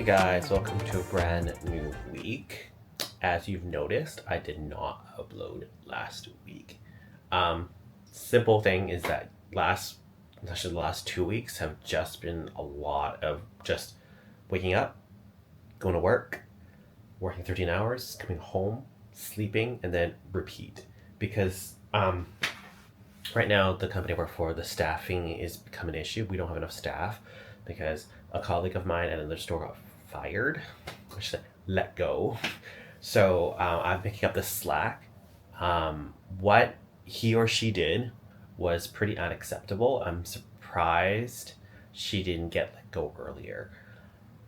Hey guys, welcome to a brand new week. As you've noticed, I did not upload last week. Simple thing is that the last 2 weeks have just been a lot of just waking up, going to work, working 13 hours, coming home, sleeping, and then repeat. Because right now the company I work for, the staffing is becoming an issue. We don't have enough staff because a colleague of mine at another store got fired, which said let go. So I'm picking up the slack. What he or she did was pretty unacceptable. I'm surprised she didn't get let go earlier.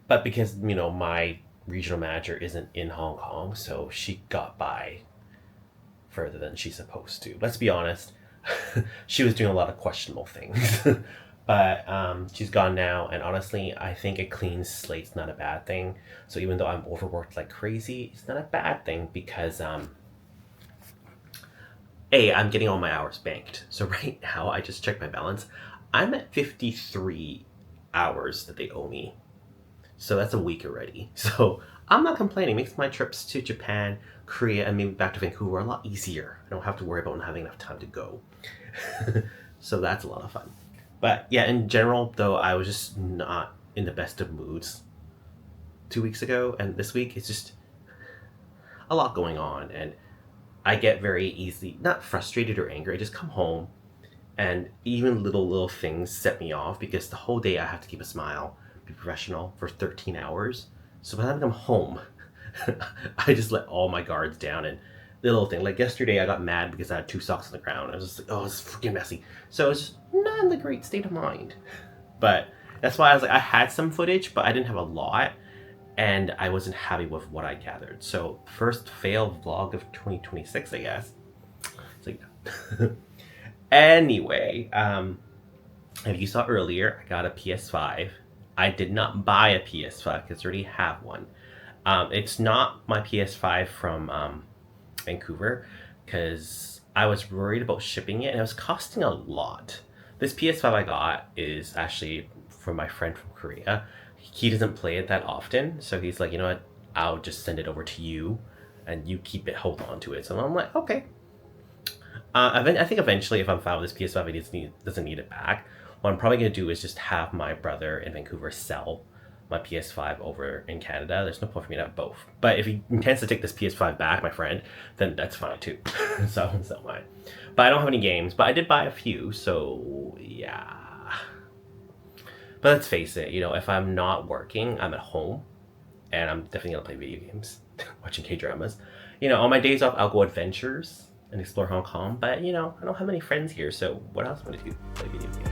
But because, my regional manager isn't in Hong Kong, so she got by further than she's supposed to. Let's be honest, she was doing a lot of questionable things. But she's gone now, and honestly, I think a clean slate's not a bad thing. So even though I'm overworked like crazy, it's not a bad thing because I'm getting all my hours banked. So right now, I just checked my balance. I'm at 53 hours that they owe me. So that's a week already. So I'm not complaining. It makes my trips to Japan, Korea, and maybe back to Vancouver a lot easier. I don't have to worry about not having enough time to go. So that's a lot of fun. But yeah, in general, though, I was just not in the best of moods 2 weeks ago. And this week, it's just a lot going on. And I get very easily, not frustrated or angry. I just come home and even little things set me off because the whole day I have to keep a smile, be professional for 13 hours. So by the time I come home, I just let all my guards down and little thing. Like yesterday, I got mad because I had 2 socks on the ground. I was just like, oh, it's freaking messy. So it's just not in the great state of mind. But that's why I was like, I had some footage, but I didn't have a lot. And I wasn't happy with what I gathered. So first fail vlog of 2026, I guess. It's like, anyway, if you saw earlier, I got a PS5. I did not buy a PS5 because I already have one. It's not my PS5 from Vancouver because I was worried about shipping it and it was costing a lot. This PS5 I got is actually from my friend from Korea. He doesn't play it that often, so he's like, you know what, I'll just send it over to you and you keep it, hold on to it. So I'm like, okay. I think eventually if I'm fine with this PS5, it doesn't need it back. What I'm probably going to do is just have my brother in Vancouver sell my PS5 over in Canada. There's no point for me to have both. But if he intends to take this PS5 back, my friend, then that's fine too. So I won't sell mine. But I don't have any games, but I did buy a few, so yeah. But let's face it, if I'm not working, I'm at home, and I'm definitely gonna play video games, watching K-dramas. On my days off, I'll go adventures and explore Hong Kong, but I don't have many friends here, so what else am I gonna do? Play video games.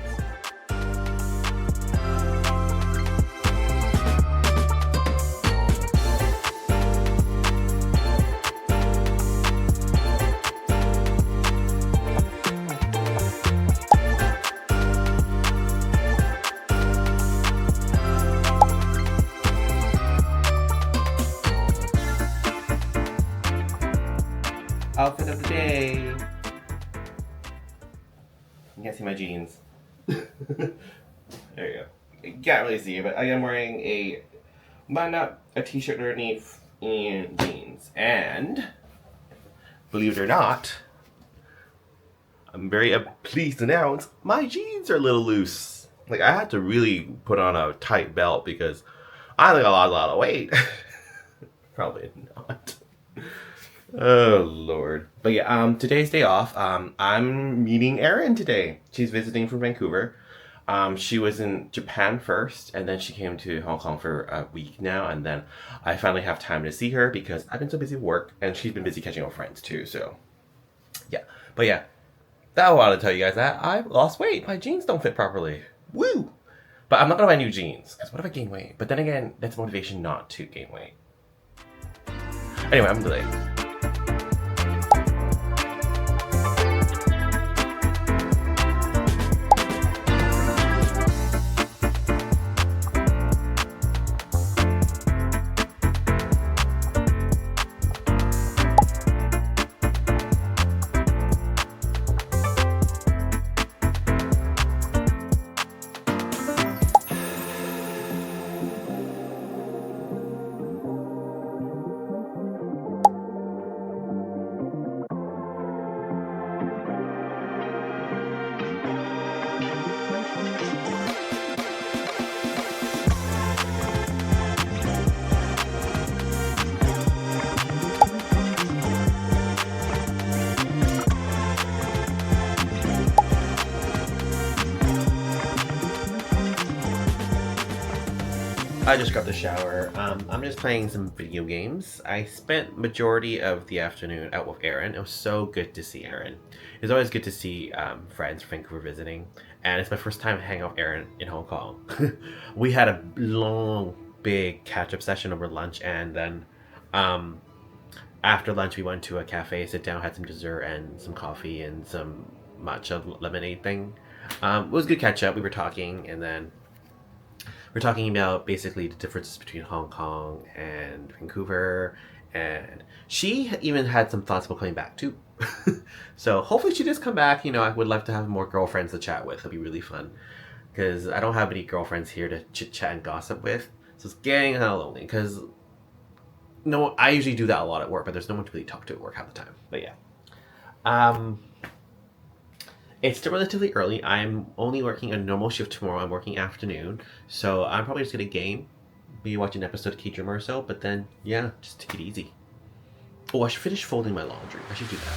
Outfit of the day. You can't see my jeans. There you go. You can't really see it, but I am wearing a button-up, a t-shirt underneath, and jeans. And believe it or not, I'm very pleased to announce my jeans are a little loose. Like I had to really put on a tight belt because I think I lost a lot of weight. Probably not. Oh Lord. But yeah, today's day off. I'm meeting Erin today. She's visiting from Vancouver. She was in Japan first, and then she came to Hong Kong for a week now, and then I finally have time to see her because I've been so busy with work, and she's been busy catching up with friends too, so yeah. But yeah, that I wanted to tell you guys that I've lost weight. My jeans don't fit properly. Woo! But I'm not gonna buy new jeans, because what if I gain weight? But then again, that's motivation not to gain weight. Anyway, I'm delayed. I just got the shower. I'm just playing some video games. I spent majority of the afternoon out with Erin. It was so good to see Erin. It's always good to see friends from Vancouver visiting, and it's my first time hanging out with Erin in Hong Kong. We had a long, big catch-up session over lunch, and then um, after lunch we went to a cafe, sit down, had some dessert and some coffee and some matcha lemonade thing. It was a good catch-up. We were talking, and then we're talking about basically the differences between Hong Kong and Vancouver, and she even had some thoughts about coming back too. So hopefully she does come back. I would love to have more girlfriends to chat with. It'll be really fun because I don't have any girlfriends here to chit chat and gossip with. So it's getting kind of lonely because no, I usually do that a lot at work, but there's no one to really talk to at work half the time. But yeah, um, it's still relatively early. I'm only working a normal shift tomorrow. I'm working afternoon. So I'm probably just going to game. Maybe watch an episode of Kdrama or so. But then, yeah, just take it easy. Oh, I should finish folding my laundry. I should do that.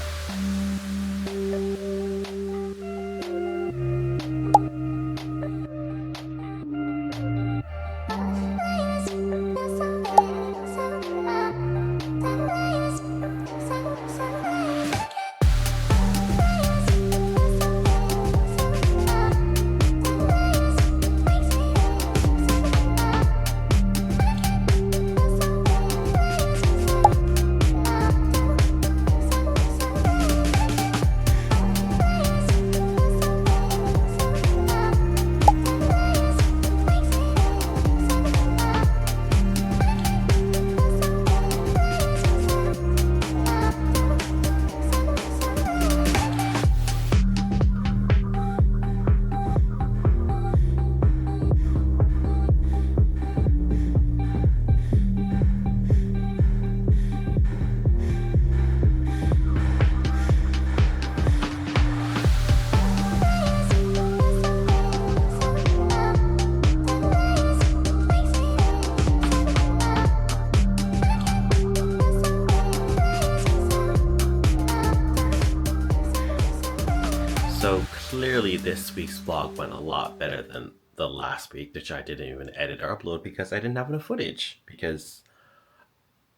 So clearly this week's vlog went a lot better than the last week, which I didn't even edit or upload because I didn't have enough footage. Because,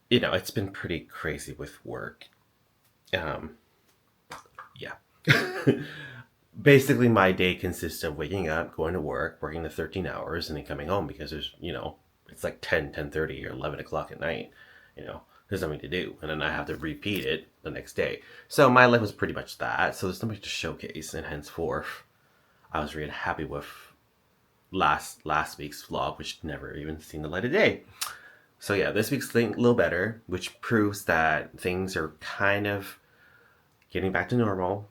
it's been pretty crazy with work. Yeah. Basically, my day consists of waking up, going to work, working the 13 hours, and then coming home because it's like 10:30 or 11 o'clock at night. There's nothing to do. And then I have to repeat it the next day. So my life was pretty much that. So there's nothing to showcase. And henceforth, I was really happy with last week's vlog, which never even seen the light of day. So yeah, this week's thing a little better, which proves that things are kind of getting back to normal.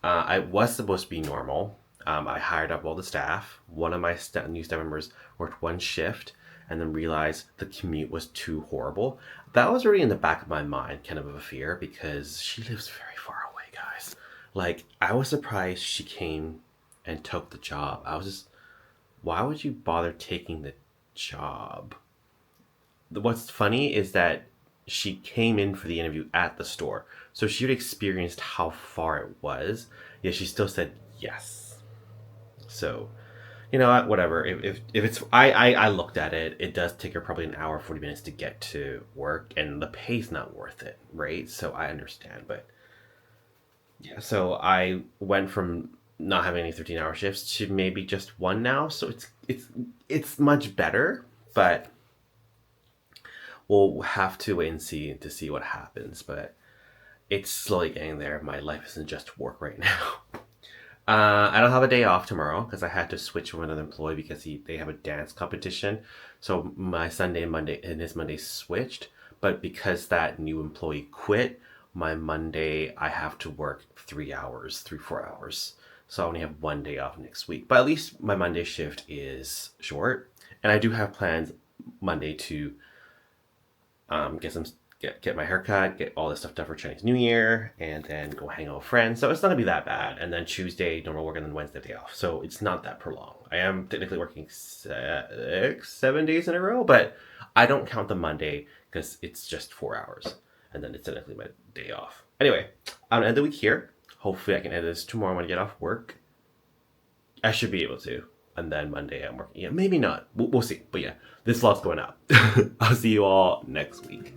I was supposed to be normal. I hired up all the staff. One of my new staff members worked one shift and then realized the commute was too horrible. That was already in the back of my mind, kind of a fear, because she lives very far away, guys. Like, I was surprised she came and took the job. I was just, why would you bother taking the job? What's funny is that she came in for the interview at the store. So she had experienced how far it was, yet she still said yes. So, you know what, whatever. If it's, I looked at it, it does take her probably an hour, 40 minutes to get to work, and the pay's not worth it, right? So I understand, but yeah, so I went from not having any 13-hour shifts to maybe just one now. So it's much better, but we'll have to wait and see what happens. But it's slowly getting there. My life isn't just work right now. I don't have a day off tomorrow because I had to switch with another employee because they have a dance competition. So my Sunday and Monday and his Monday switched. But because that new employee quit, my Monday I have to work 4 hours. So I only have one day off next week. But at least my Monday shift is short. And I do have plans Monday to get my haircut, get all this stuff done for Chinese New Year, and then go hang out with friends. So it's not gonna be that bad. And then Tuesday, normal work, and then Wednesday day off. So it's not that prolonged. I am technically working 7 days in a row, but I don't count the Monday because it's just 4 hours. And then it's technically my day off. Anyway, I'm gonna end the week here. Hopefully I can edit this tomorrow when I get off work. I should be able to. and then Monday I'm working. Yeah, maybe not. We'll see. But yeah, this vlog's going out. I'll see you all next week.